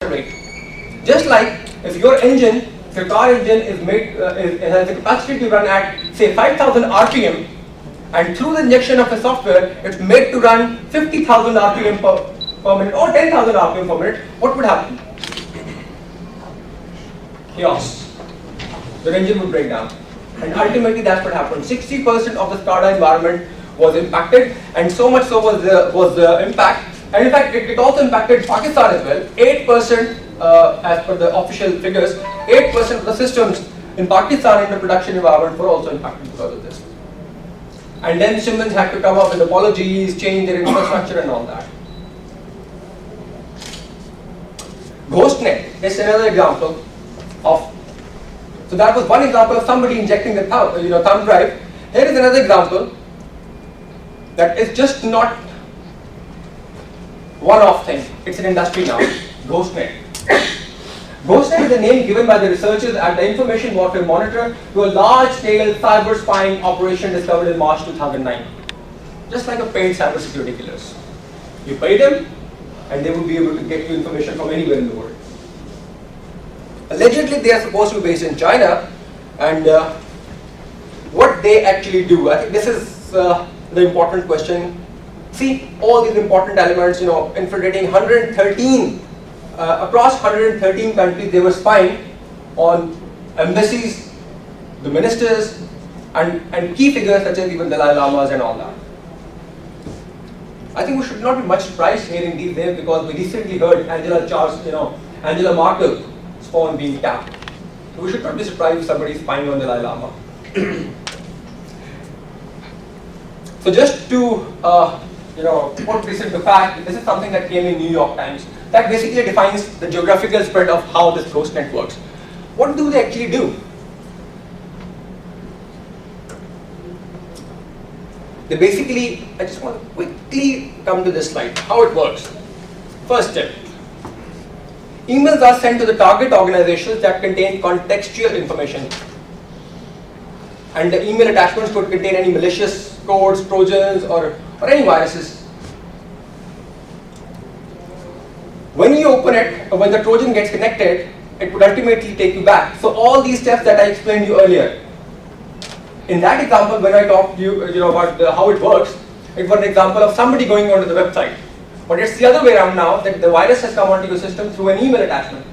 rate. Just like if your engine, if your car engine is made, has the capacity to run at say 5,000 RPM, and through the injection of a software, it's made to run 50,000 RPM per minute or 10,000 RPM per minute, what would happen? Chaos. The engine would break down. And ultimately that's what happened. 60% of the SCADA environment was impacted, and so much so was the impact. And in fact, it also impacted Pakistan as well. 8%, as per the official figures, 8% of the systems in Pakistan in the production environment were also impacted because of this. And then Siemens had to come up with apologies, change their infrastructure and all that. GhostNet is another example of, so that was one example of somebody injecting the thumb drive. Here is another example that is just not one-off thing. It's an industry now. GhostNet. GhostNet is the name given by the researchers at the Information Warfare Monitor to a large-scale cyber spying operation discovered in March 2009. Just like a paid cybersecurity killers. You pay them, and they will be able to get you information from anywhere in the world. Allegedly, they are supposed to be based in China, and what they actually do, I think this is the important question. See, all these important elements, infiltrating 113 across 113 countries, they were spying on embassies, the ministers, and key figures such as even Dalai Lamas and all that. I think we should not be much surprised hearing these names because we recently heard Angela Merkel's phone being tapped. So we should not be surprised if somebody is spying on Dalai Lama. So just to put this into fact, this is something that came in New York Times. That basically defines the geographical spread of how this GhostNet works. What do they actually do? They basically, I just want to quickly come to this slide, how it works. First step, emails are sent to the target organizations that contain contextual information. And the email attachments could contain any malicious codes, trojans, or any viruses. When you open it, or when the Trojan gets connected, it would ultimately take you back. So all these steps that I explained to you earlier. In that example, when I talked to you, about how it works, it was an example of somebody going onto the website. But it's the other way around now, that the virus has come onto your system through an email attachment.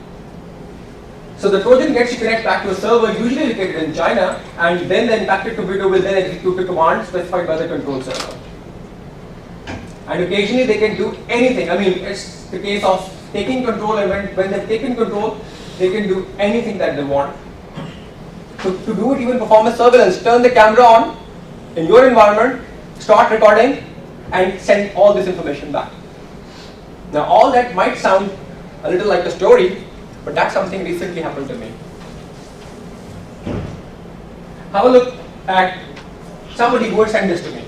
So the Trojan gets you connect back to a server usually located in China, and then the impacted computer will then execute a command specified by the control server. And occasionally they can do anything. I mean, it's the case of taking control, and when they've taken control, they can do anything that they want. So to do it, even perform a surveillance, turn the camera on in your environment, start recording, and send all this information back. Now all that might sound a little like a story, but that's something recently happened to me. Have a look at somebody who would send this to me.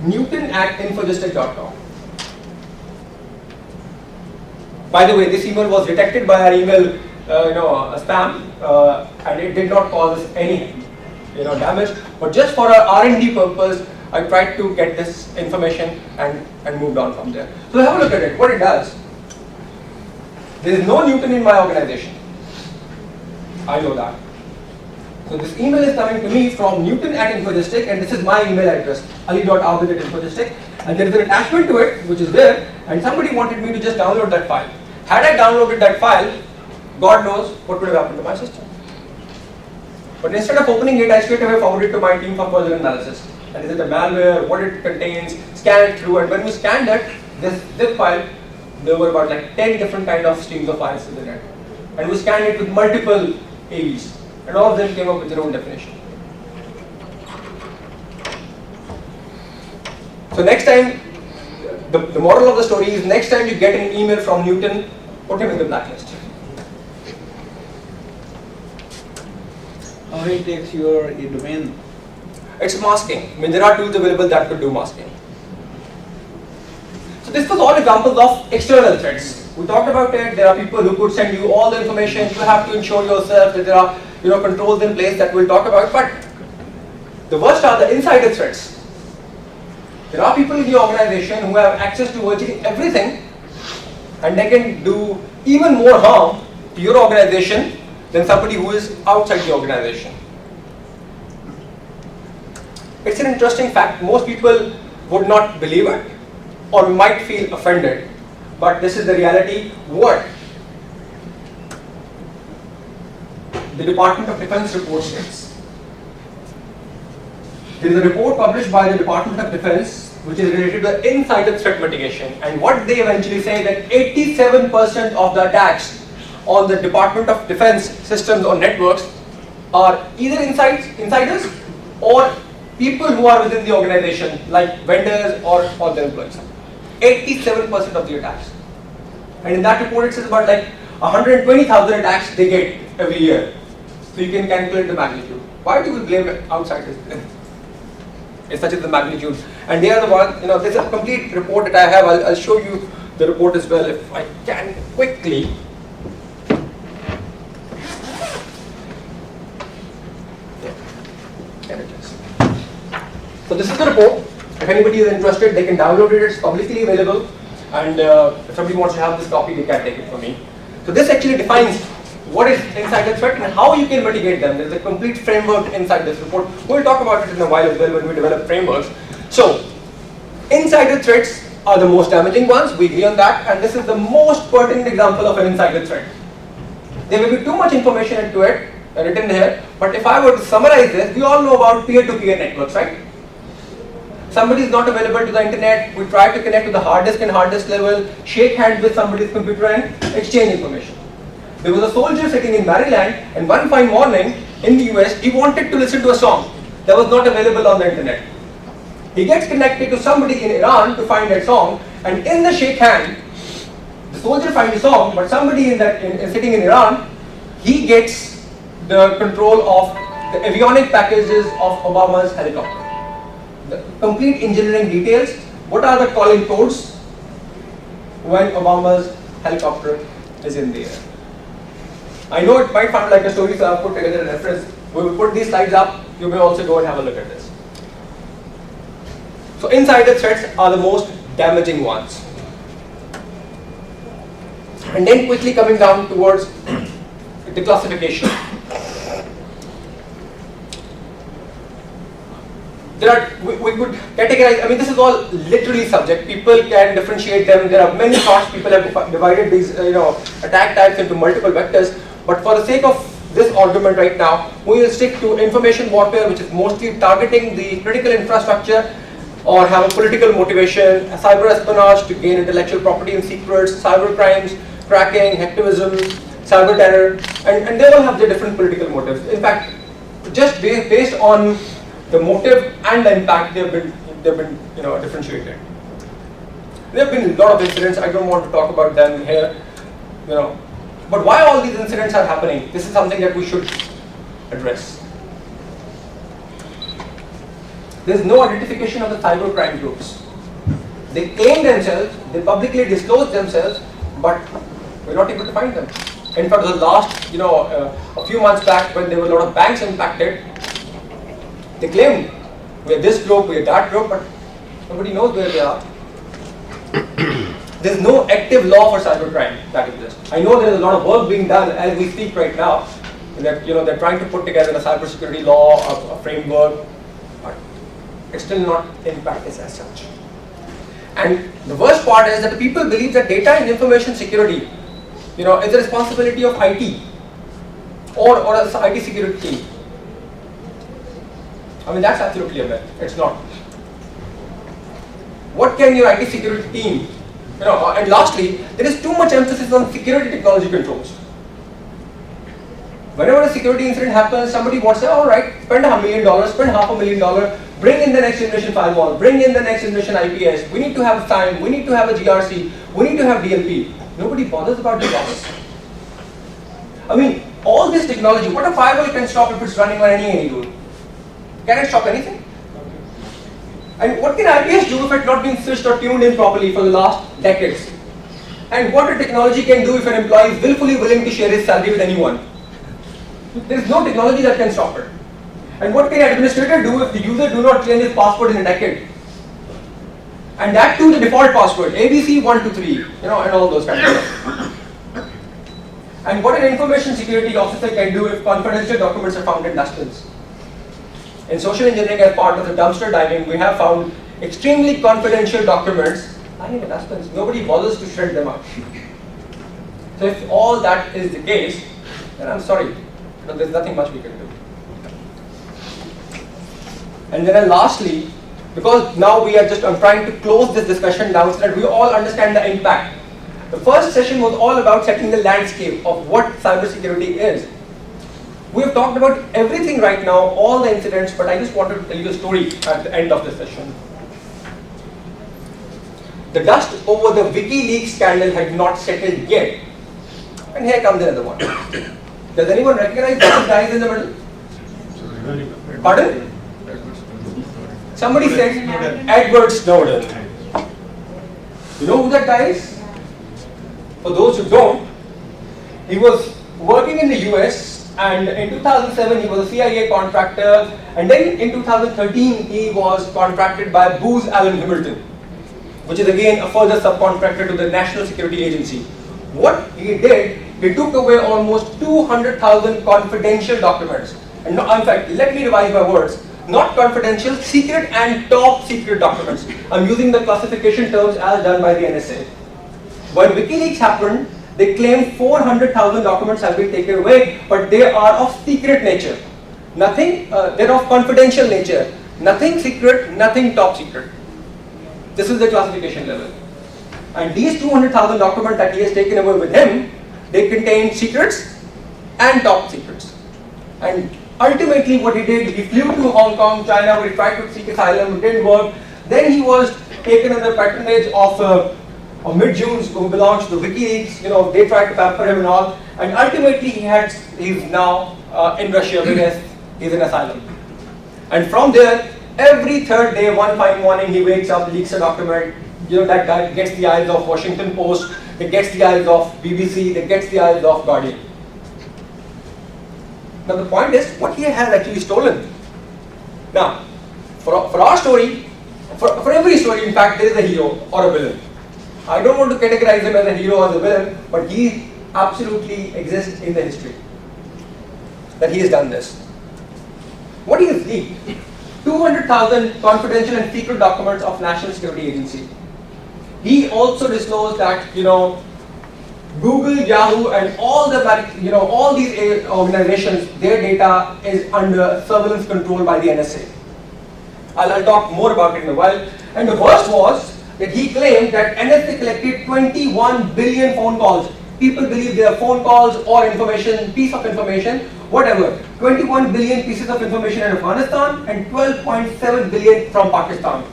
Newton@infodistic.com. By the way, this email was detected by our email spam, and it did not cause us any damage. But just for our R&D purpose, I tried to get this information and moved on from there. So have a look at it. What it does. There is no Newton in my organization. I know that. So this email is coming to me from Newton@infodistic, and this is my email address, ali.arbit@infodistic, and there is an attachment to it which is there, and somebody wanted me to just download that file. Had I downloaded that file, God knows what would have happened to my system. But instead of opening it, I straight away forwarded it to my team for further analysis. And is it a malware, what it contains, scan it through, and when we scanned it, this zip file, there were about like 10 different kind of streams of viruses in it. And we scanned it with multiple AVs, and all of them came up with their own definition. So next time, the moral of the story is, next time you get an email from Newton, put him in the blacklist. How many takes your domain? It's masking. I mean, there are tools available that could do masking. So this was all examples of external threats. We talked about it. There are people who could send you all the information. You have to ensure yourself that there are controls in place that we'll talk about. But the worst are the insider threats. There are people in the organization who have access to virtually everything, and they can do even more harm to your organization than somebody who is outside the organization. It's an interesting fact. Most people would not believe it or might feel offended, but this is the reality. What the Department of Defense report states. There is a report published by the Department of Defense which is related to insider threat mitigation, and what they eventually say that 87% of the attacks on the Department of Defense systems or networks are either insiders or people who are within the organization, like vendors or their employees. 87% of the attacks. And in that report it says about like 120,000 attacks they get every year. So you can calculate the magnitude. Why do we blame outsiders? It's such as the magnitude. And they are the one, this is a complete report that I have. I'll show you the report as well if I can quickly. There it is. So this is the report. If anybody is interested, they can download it. It's publicly available. And if somebody wants to have this copy, they can take it from me. So this actually defines what is insider threat and how you can mitigate them. There's a complete framework inside this report. We'll talk about it in a while as well when we develop frameworks. So, insider threats are the most damaging ones. We agree on that. And this is the most pertinent example of an insider threat. There will be too much information into it written here. But if I were to summarize this, we all know about peer-to-peer networks, right? Somebody is not available to the internet. We try to connect to the hard disk and hard disk level, shake hands with somebody's computer and exchange information. There was a soldier sitting in Maryland, and one fine morning in the US, he wanted to listen to a song that was not available on the internet. He gets connected to somebody in Iran to find that song, and in the shake hand, the soldier finds the song, but somebody sitting in Iran, he gets the control of the avionic packages of Obama's helicopter. The complete engineering details, what are the calling codes when Obama's helicopter is in the air. I know it might sound like a story, so I've put together a reference. We will put these slides up. You may also go and have a look at this. So insider threats are the most damaging ones. And then quickly coming down towards the classification. We could categorize, this is all literally subject. People can differentiate them. There are many thoughts. People have divided these attack types into multiple vectors. But for the sake of this argument right now, we will stick to information warfare, which is mostly targeting the critical infrastructure or have a political motivation, a cyber espionage to gain intellectual property and secrets, cyber crimes, cracking, hacktivism, cyber terror, and they all have their different political motives. In fact, just based on the motive and the impact, they've been differentiated. There have been a lot of incidents. I don't want to talk about them here, But why all these incidents are happening? This is something that we should address. There is no identification of the cybercrime groups. They claim themselves, they publicly disclose themselves, but we're not able to find them. In fact, the last, a few months back, when there were a lot of banks impacted, they claimed we're this group, we're that group, but nobody knows where they are. There's no active law for cybercrime that exists. I know there is a lot of work being done as we speak right now. That they're trying to put together a cybersecurity law, a framework, but it's still not in practice as such. And the worst part is that the people believe that data and information security, is the responsibility of IT or an IT security team. That's absolutely a myth. It's not. What can your IT security team? And lastly, there is too much emphasis on security technology controls. Whenever a security incident happens, somebody wants to say, all right, spend $1 million, spend $500,000, bring in the next generation firewall, bring in the next generation IPS. We need to have SIEM, we need to have a GRC, we need to have DLP. Nobody bothers about the process. All this technology, what a firewall can stop if it's running on any rule? Can it stop anything? And what can IPS do if it's not being switched or tuned in properly for the last decades? And what a technology can do if an employee is willfully willing to share his salary with anyone? There is no technology that can stop it. And what can an administrator do if the user do not change his password in a decade? And that too the default password, ABC123, and all those kind of stuff. And what an information security officer can do if confidential documents are found in dustbins. In social engineering, as part of the dumpster diving, we have found extremely confidential documents lying in dustbins. Nobody bothers to shred them up. So if all that is the case, then I'm sorry, there's nothing much we can do. And then lastly, because now I'm trying to close this discussion down so that we all understand the impact. The first session was all about setting the landscape of what cybersecurity is. We have talked about everything right now, all the incidents, but I just wanted to tell you a story at the end of the session. The dust over the WikiLeaks scandal had not settled yet. And here comes another one. Does anyone recognize those guys in the middle? Pardon? Somebody said Edward Snowden. You know who that guy is? For those who don't, he was working in the US, and in 2007 he was a CIA contractor, and then in 2013 he was contracted by Booz Allen Hamilton, which is again a further subcontractor to the National Security Agency. What he did, he took away almost 200,000 confidential documents. And no, in fact, let me revise my words. Not confidential, secret and top secret documents. I'm using the classification terms as done by the NSA. When WikiLeaks happened, they claimed 400,000 documents have been taken away, but they are of secret nature. Nothing, they're of confidential nature. Nothing secret, nothing top secret. This is the classification level. And these 200,000 documents that he has taken away with him, they contain secrets and top secrets. And ultimately what he did, he flew to Hong Kong, China, where he tried to seek asylum, it didn't work. Then he was taken under patronage of mid-Jews who belonged to the WikiLeaks, they tried to pamper him and all. And ultimately he's now in Russia because he's in asylum. And from there, every third day, one fine morning, he wakes up, leaks a document. That guy gets the eyes of Washington Post, that gets the eyes of BBC, that gets the eyes of Guardian. Now the point is, what he has actually stolen. Now, for our story, for every story, in fact, there is a hero or a villain. I don't want to categorize him as a hero or as a villain, but he absolutely exists in the history. That he has done this. What he has leaked? 200,000 confidential and secret documents of National Security Agency. He also disclosed that, Google, Yahoo, and all these organizations, their data is under surveillance control by the NSA. I'll talk more about it in a while. And the worst was that he claimed that NSA collected 21 billion phone calls. People believe they are phone calls or information, piece of information, whatever. 21 billion pieces of information in Afghanistan and 12.7 billion from Pakistan.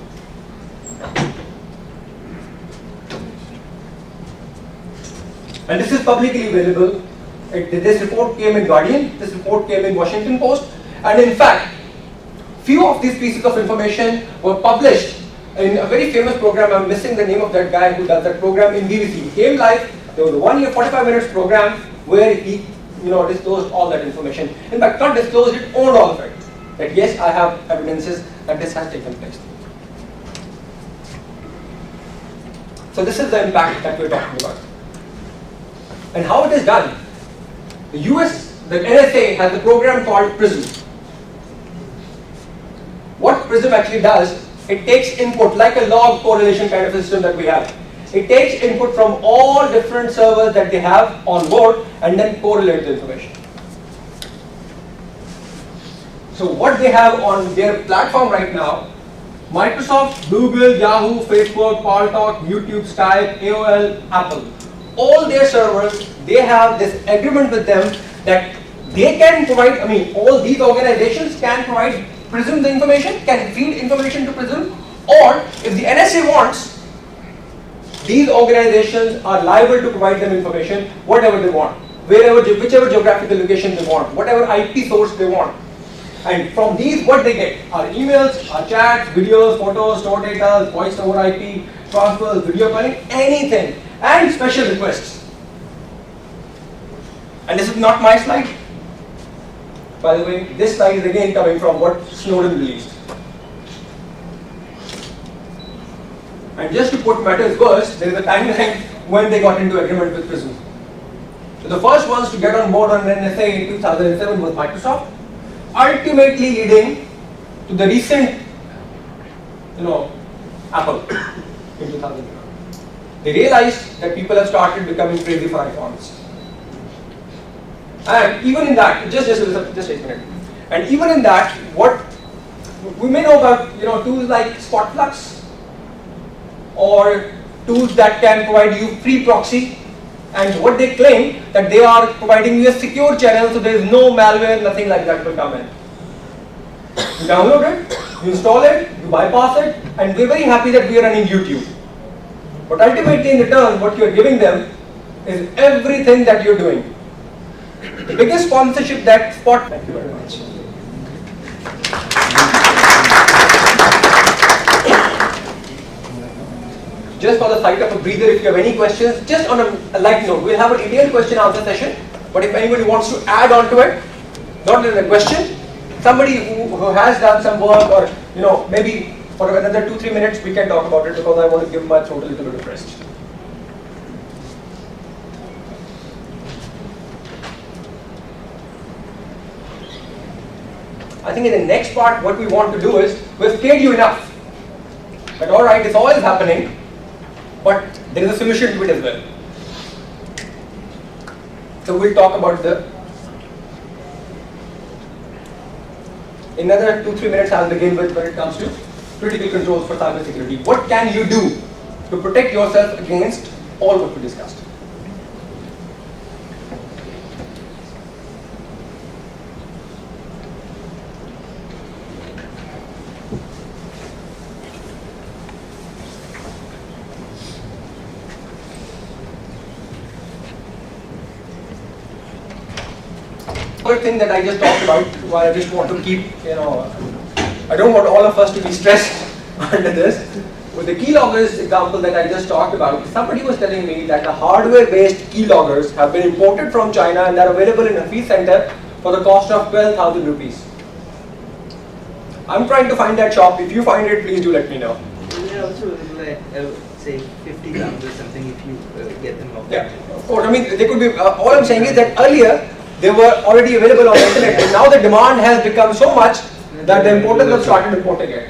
And this is publicly available. This report came in Guardian, this report came in Washington Post, and in fact, few of these pieces of information were published in a very famous program. I'm missing the name of that guy who does that program in BBC. He came live. There was a 1 year, 45 minutes program where he, disclosed all that information. In fact, not disclosed it, owned all of it. That yes, I have evidences that this has taken place. So this is the impact that we're talking about. And how it is done. The NSA has a program called PRISM. What PRISM actually does, it takes input like a log correlation kind of a system that we have. It takes input from all different servers that they have on board and then correlates the information. So what they have on their platform right now, Microsoft, Google, Yahoo, Facebook, Paltalk, YouTube, Skype, AOL, Apple, all their servers, they have this agreement with them that they can provide, all these organizations can provide PRISM the information, can feed information to PRISM, or if the NSA wants, these organizations are liable to provide them information, whatever they want, whichever geographical location they want, whatever IP source they want. And from these, what they get are emails, are chats, videos, photos, store data, voice over IP, transfers, video calling, anything, and special requests. And this is not my slide. By the way, this slide is again coming from what Snowden released. And just to put matters worse, there is a timeline when they got into agreement with Prism. So the first ones to get on board on NSA in 2007 was Microsoft, ultimately leading to the recent, Apple in 2009. They realized that people have started becoming crazy for iPhones. And even in that, just a minute. And even in that, what we may know about tools like Spotflux or tools that can provide you free proxy, and what they claim that they are providing you a secure channel, so there is no malware, nothing like that will come in. You download it, you install it, you bypass it, and we're very happy that we are running YouTube. But ultimately in return, what you're giving them is everything that you're doing. The biggest sponsorship that Spot. Thank you very much. Just for the sake of a breather, if you have any questions, just on a light note, we'll have a detailed question answer session. But if anybody wants to add on to it, not in a question, somebody who has done some work, or maybe for another 2-3 minutes we can talk about it, because I want to give my throat a little bit of rest. I think in the next part, what we want to do is, we've scared you enough that alright, it's always happening, but there is a solution to it as well. So we'll talk about in another 2-3 minutes I'll begin with when it comes to critical controls for cyber security. What can you do to protect yourself against all what we discussed? Other thing that I just talked about, why I just want to keep, I don't want all of us to be stressed under this. With the keyloggers example that I just talked about, somebody was telling me that the hardware-based keyloggers have been imported from China and they're available in a fee center for the cost of 12,000 rupees. I'm trying to find that shop. If you find it, please do let me know. They are also available at, say, 50,000 or something if you get them off. Yeah, of course. I mean, they could be. All I'm saying is that earlier they were already available on the internet, and now the demand has become so much that the importers have started importing it.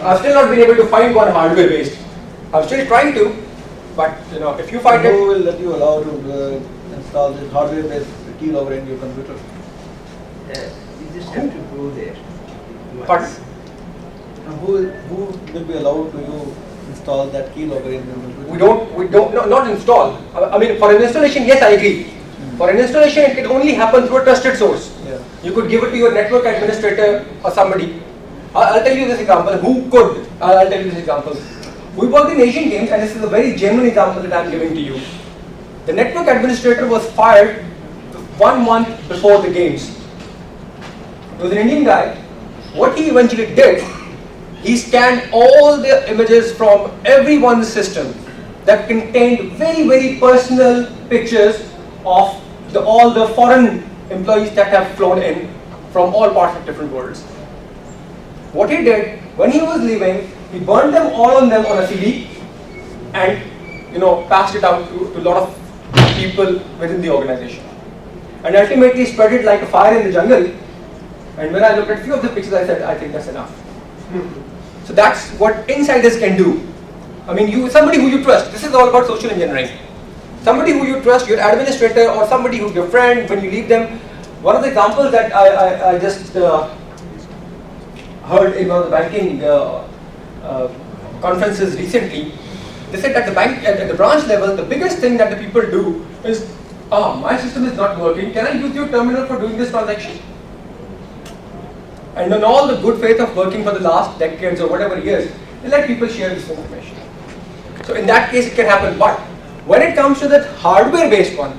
I've still not been able to find one hardware based. I'm still trying to, but if you find Who will let you allow to install this hardware based keylogger in your computer? You just have to go there. Pardon? Who will be allowed to you install that keylogger in your computer? We don't, no, not install. I mean, for an installation, yes, I agree. For an installation, it can only happen through a trusted source. Yeah. You could give it to your network administrator or somebody. I'll tell you this example. I'll tell you this example. We worked in Asian Games, and this is a very genuine example that I'm giving to you. The network administrator was fired 1 month before the games. He was an Indian guy. What he eventually did, he scanned all the images from everyone's system that contained very, very personal pictures of all the foreign employees that have flown in from all parts of different worlds. What he did, when he was leaving, he burned them all on a CD and passed it out to a lot of people within the organization. And ultimately spread it like a fire in the jungle. And when I looked at a few of the pictures, I said, I think that's enough. So that's what insiders can do. I mean, somebody who you trust. This is all about social engineering. Somebody who you trust, your administrator or somebody who's your friend, when you leave them. One of the examples that I just heard in one of the banking conferences recently, they said at the branch level, the biggest thing that the people do is, my system is not working, can I use your terminal for doing this transaction? And in all the good faith of working for the last decades or whatever years, they let people share this information. So in that case it can happen, but when it comes to that hardware based one,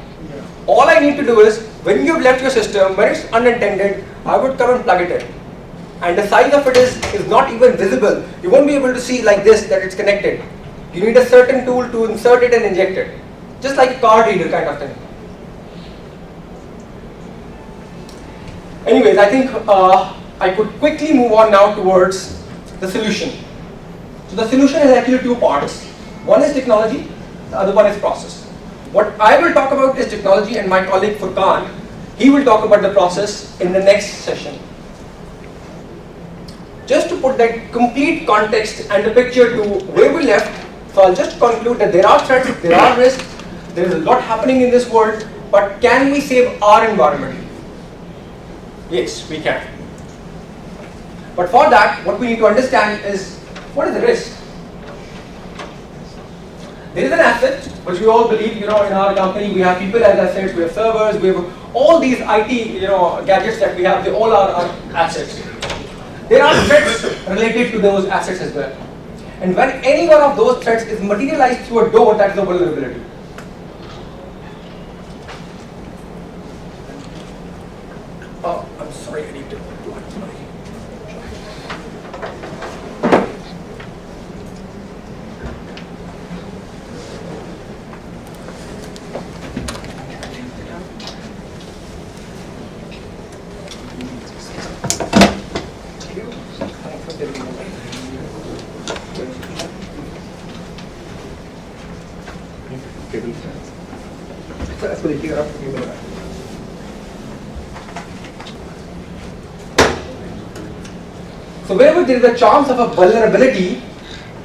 all I need to do is, when you've left your system, when it's unintended, I would come and plug it in. And the size of it is not even visible. You won't be able to see like this that it's connected. You need a certain tool to insert it and inject it. Just like a card reader kind of thing. Anyways, I think I could quickly move on now towards the solution. So the solution is actually two parts. One is technology, the other one is process. What I will talk about is technology, and my colleague Furqan, he will talk about the process in the next session. Just to put that complete context and the picture to where we left, so I'll just conclude that there are threats, there are risks, there is a lot happening in this world, but can we save our environment? Yes, we can. But for that, what we need to understand is, what is the risk? There is an asset, which we all believe, in our company, we have people as assets, we have servers, we have all these IT, gadgets that we have, they all are our assets. There are threats related to those assets as well. And when any one of those threats is materialized through a door, that is a vulnerability. Oh, I'm sorry, I need to. So wherever there is a chance of a vulnerability,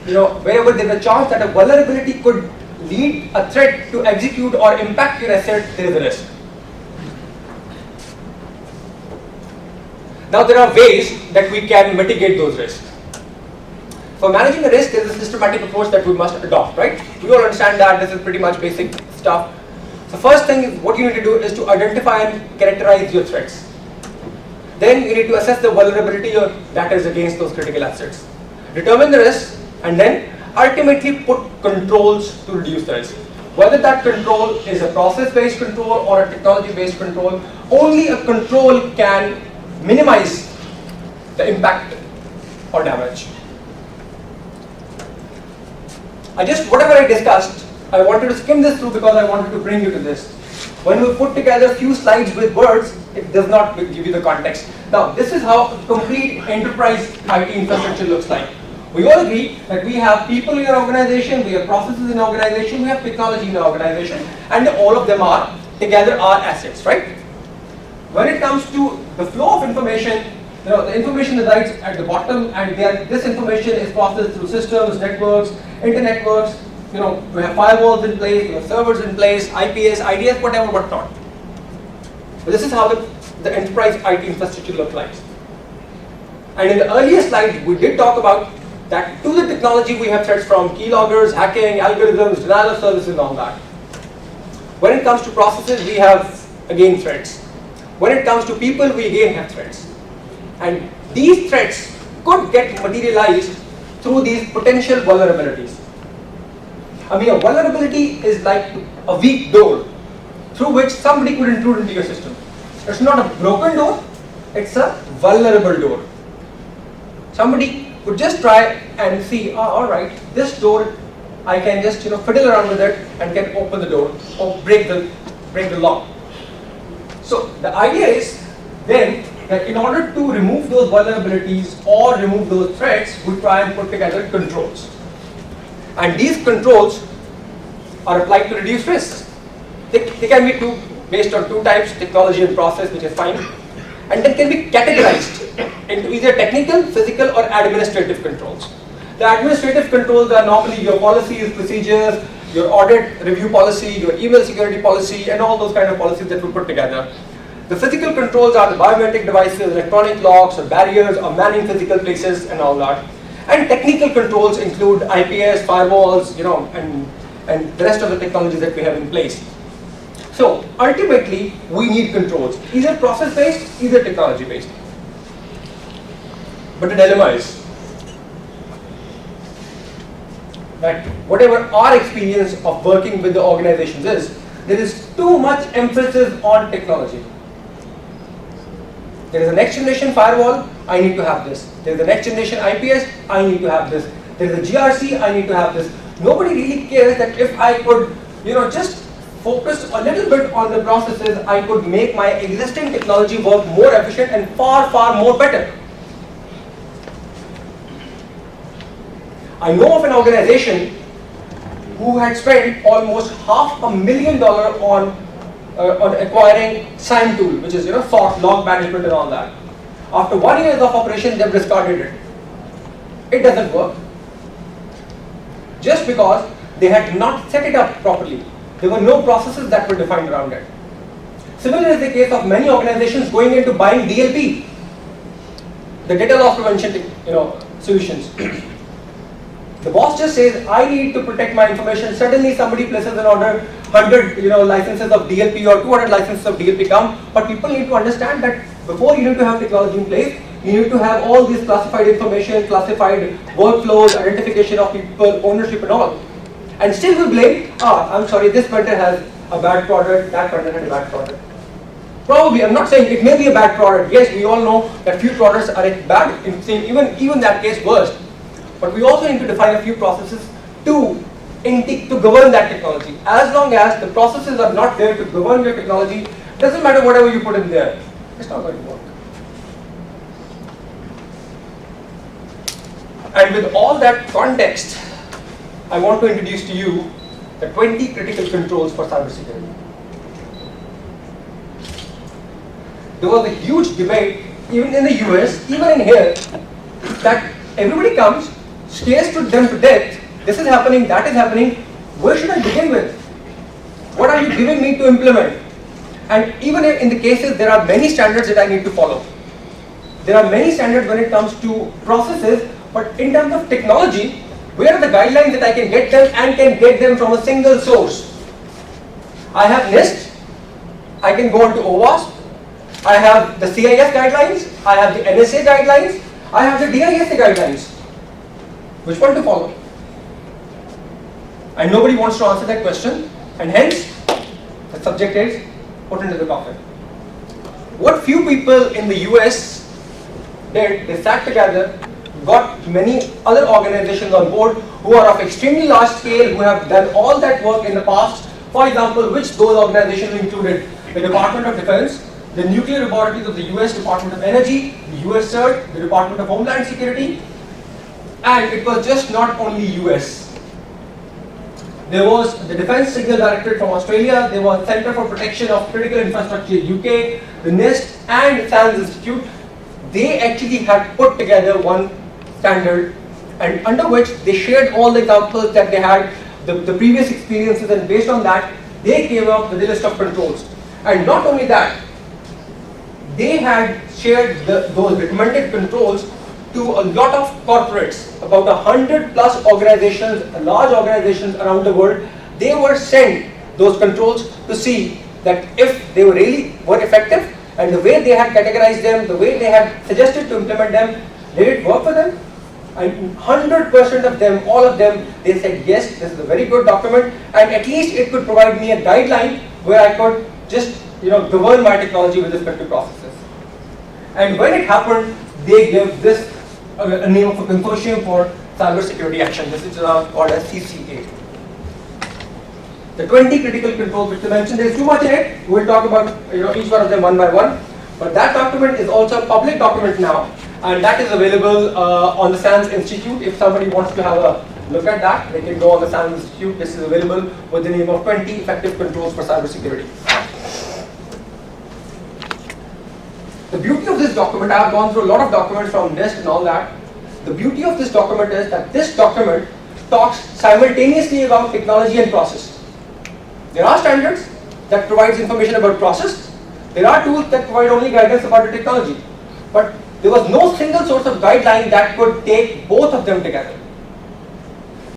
wherever there is a chance that a vulnerability could lead a threat to execute or impact your asset, there is a risk. Now there are ways that we can mitigate those risks. For managing a risk, there is a systematic approach that we must adopt, right? We all understand that this is pretty much basic stuff. The first thing what you need to do is to identify and characterize your threats. Then you need to assess the vulnerability that is against those critical assets. Determine the risk and then ultimately put controls to reduce the risk. Whether that control is a process-based control or a technology-based control, only a control can minimize the impact or damage. Whatever I discussed, I wanted to skim this through because I wanted to bring you to this. When we put together a few slides with words, it does not give you the context. Now, this is how complete enterprise IT infrastructure looks like. We all agree that we have people in our organization, we have processes in our organization, we have technology in our organization, and all of them are together are assets, right? When it comes to the flow of information, the information resides at the bottom, and this information is processed through systems, networks, internetworks. We have firewalls in place, we have servers in place, IPS, IDS, whatever, whatnot. So this is how the enterprise IT infrastructure looks like. And in the earlier slide, we did talk about that to the technology we have threats from keyloggers, hacking, algorithms, denial of service, and all that. When it comes to processes, we have again threats. When it comes to people, we again have threats. And these threats could get materialized through these potential vulnerabilities. A vulnerability is like a weak door through which somebody could intrude into your system. It's not a broken door, it's a vulnerable door. Somebody could just try and see, alright, this door, I can just fiddle around with it and can open the door or break the lock. So the idea is then that in order to remove those vulnerabilities or remove those threats, we try and put together controls. And these controls are applied to reduce risks. They can be based on two types, technology and process, which is fine. And they can be categorized into either technical, physical, or administrative controls. The administrative controls are normally your policies, procedures, your audit review policy, your email security policy, and all those kind of policies that we put together. The physical controls are the biometric devices, electronic locks, or barriers, or manning physical places, and all that. And technical controls include IPS, firewalls, and the rest of the technologies that we have in place. So ultimately, we need controls, either process-based, either technology-based. But the dilemma is that whatever our experience of working with the organizations is, there is too much emphasis on technology. There is a next generation firewall, I need to have this. There is a next generation IPS, I need to have this. There is a GRC, I need to have this. Nobody really cares that if I could, just focus a little bit on the processes, I could make my existing technology work more efficient and far, far more better. I know of an organization who had spent almost $500,000 on acquiring SIME tool, which is sort, log management and all that. After 1 year of operation, they've discarded it. It doesn't work. Just because they had not set it up properly. There were no processes that were defined around it. Similar is the case of many organizations going into buying DLP, the data loss prevention solutions. The boss just says, I need to protect my information. Suddenly somebody places an order, 100 licenses of DLP or 200 licenses of DLP come. But people need to understand that before you need to have technology in place, you need to have all this classified information, classified workflows, identification of people, ownership and all. And still we blame, I'm sorry, this vendor has a bad product, that vendor had a bad product. Probably, I'm not saying it may be a bad product. Yes, we all know that few products are bad, even that case worst. But we also need to define a few processes to govern that technology. As long as the processes are not there to govern your technology, doesn't matter whatever you put in there, it's not going to work. And with all that context, I want to introduce to you the 20 critical controls for cybersecurity. There was a huge debate, even in the US, even in here, that everybody comes, scares to them to death, this is happening, that is happening, where should I begin with? What are you giving me to implement? And even in the cases, there are many standards that I need to follow. There are many standards when it comes to processes, but in terms of technology, where are the guidelines that I can get them and can get them from a single source? I have NIST, I can go on to OWASP, I have the CIS guidelines, I have the NSA guidelines, I have the DISA guidelines. Which one to follow? And nobody wants to answer that question, and hence the subject is put into the coffin. What few people in the US did, they sat together, got many other organizations on board who are of extremely large scale, who have done all that work in the past. For example, which those organizations included the Department of Defense, the nuclear laboratories of the US Department of Energy, the US CERT, the Department of Homeland Security, and it was just not only US. There was the Defense Signal Directorate from Australia, there was Center for Protection of Critical Infrastructure UK, the NIST and SANS Institute. They actually had put together one standard, and under which they shared all the examples that they had, the previous experiences, and based on that, they came up with a list of controls. And not only that, they had shared those recommended controls to a lot of corporates, about 100 plus organizations, large organizations around the world. They were sent those controls to see that if they really were effective, and the way they had categorized them, the way they had suggested to implement them, did it work for them? And 100% of them, all of them, they said yes, this is a very good document, and at least it could provide me a guideline where I could just govern my technology with respect to processes. And when it happened, they gave this a name of a consortium for cybersecurity action. This is called as CCA. The 20 critical controls which they mentioned, there is too much in it. We will talk about each one of them one by one. But that document is also a public document now, and that is available on the SANS Institute. If somebody wants to have a look at that, they can go on the SANS Institute. This is available with the name of 20 effective controls for cybersecurity. The beauty of this document, I have gone through a lot of documents from NIST and all that. The beauty of this document is that this document talks simultaneously about technology and process. There are standards that provides information about process. There are tools that provide only guidance about the technology. But there was no single source of guideline that could take both of them together.